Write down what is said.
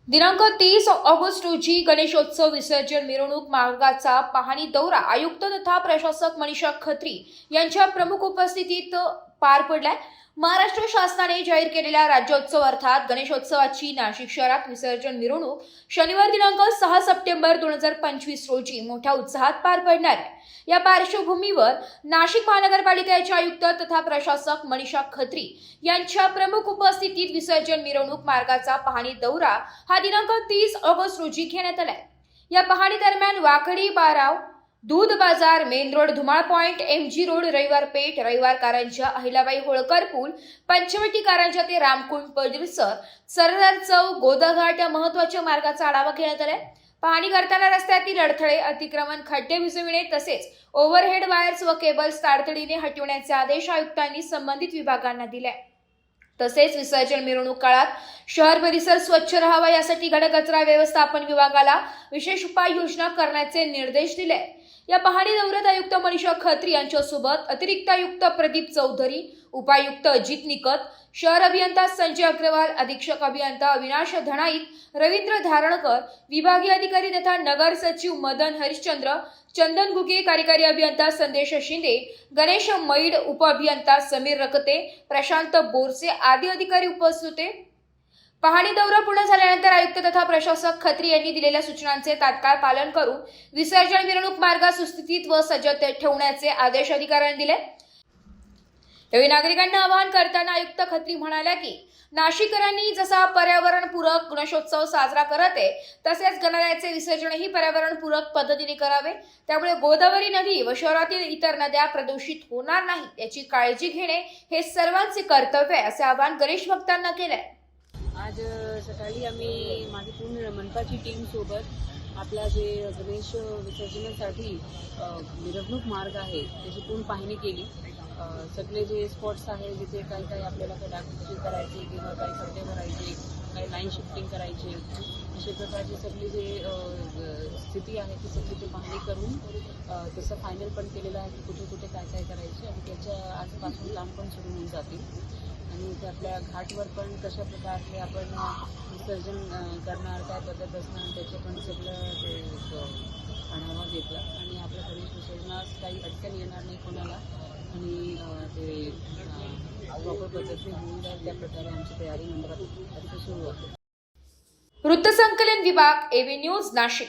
दिनांक 30 ऑगस्ट रोजी गणेशोत्सव विसर्जन मिरवणूक मार्गाचा पाहणी दौरा आयुक्त तथा प्रशासक मनीषा खत्री यांच्या प्रमुख उपस्थितीत पार पडलाय। महाराष्ट्र शासनाने जाहीर केलेल्या राज्योत्सव अर्थात गणेशोत्सवाची नाशिक शहरात विसर्जन मिरवणूक शनिवार दिनांक 6 सप्टेंबर 2025 रोजी मोठ्या उत्साहात पार पडणार आहे। या पार्श्वभूमीवर नाशिक महानगरपालिकेचे आयुक्त तथा प्रशासक मनीषा खत्री यांच्या प्रमुख उपस्थितीत विसर्जन मिरवणूक मार्गाचा पाहणी दौरा हा दिनांक 30 ऑगस्ट रोजी घेण्यात आलाय। या पाहणी दरम्यान वाकडी बाराव दूध बाजार, main road, Dhumal point, MG road, रविवार पेठ, रविवार कारंजा, अहिल्याबाई होळकर पूल, पंचवटी कारंजा ते रामकुंड परिसर, सरदार चौक, गोदाघाट या महत्त्वाच्या मार्गाचा आढावा घेण्यात आलाय। पाहणी करताना रस्त्यातील अडथळे, अतिक्रमण, खड्डे बुजविणे तसेच ओव्हरहेड वायर्स व केबल्स तातडीने हटविण्याचे आदेश आयुक्तांनी संबंधित विभागांना दिले। तसेच विसर्जन मिरवणूक काळात शहर परिसर स्वच्छ राहावा यासाठी घनकचरा व्यवस्थापन विभागाला विशेष उपाययोजना करण्याचे निर्देश दिले। या पाहणी दौऱ्यात आयुक्त मनीषा खत्री यांच्यासोबत अतिरिक्त आयुक्त प्रदीप चौधरी, उपायुक्त अजित निकत, शहर अभियंता संजय अग्रवाल, अधीक्षक अभियंता अविनाश धनाईक, रवींद्र धारणकर, विभागीय अधिकारी तथा नगर सचिव मदन हरिश्चंद्र, चंदन गुगे, कार्यकारी अभियंता संदेश शिंदे, गणेश मैड, उप अभियंता समीर रकते, प्रशांत बोरसे आदी अधिकारी उपस्थित होते। पाहणी दौरा पूर्ण झाल्यानंतर आयुक्त तथा प्रशासक खत्री यांनी दिलेल्या सूचनांचे तात्काळ पालन करून विसर्जन मिरवणूक मार्ग सुस्थितीत व सज्ज ठेवण्याचे आदेश अधिकाऱ्यांनी दिले। यावेळी नागरिकांना आवाहन करताना आयुक्त खत्री म्हणाल्या की नाशिककरांनी जसा पर्यावरणपूरक गणेशोत्सव साजरा करत आहे तसेच गणरायाचे विसर्जनही पर्यावरणपूरक पद्धतीने करावे, त्यामुळे गोदावरी नदी व शहरातील इतर नद्या प्रदूषित होणार नाही याची काळजी घेणे हे सर्वांचे कर्तव्य आहे, असे आवाहन गणेश भक्तांना केले। आज सकाळी आम्ही माझी पूर्ण मनपाची टीम सोबत आपला जे गणेश विसर्जनासाठी मिरवणूक मार्ग आहे त्याची पूर्ण पाहणी केली। सगळे जे स्पॉट्स आहे जिथे काही आपल्याला काही डागडुजी करायची किंवा काही खड्डे भरायचे, काही लाईन शिफ्टिंग करायचे, अशा प्रकारची सगळी जे स्थिती आहे ती सगळी ते पाहणी करून तसं फायनल पण केलेलं आहे की कुठे कुठे काय काय करायचे आणि त्याच्या आजपासून काम पण सुरू होऊन जातील आणि ते आपल्या घाटवर पण कशा प्रकारे आपण विसर्जन करणार, काय पद्धत असणार त्याचे पण सगळं ते आढावा घेतला आणि आपल्या गणेश विसर्जनास काही अडचण येणार नाही कोणाला आणि ते प्रॉपर पद्धतीने होऊन जाईल त्या प्रकारे आमची तयारी मंडळात सुरू होते। वृत्तसंकलन विभाग, AV न्यूज, नाशिक।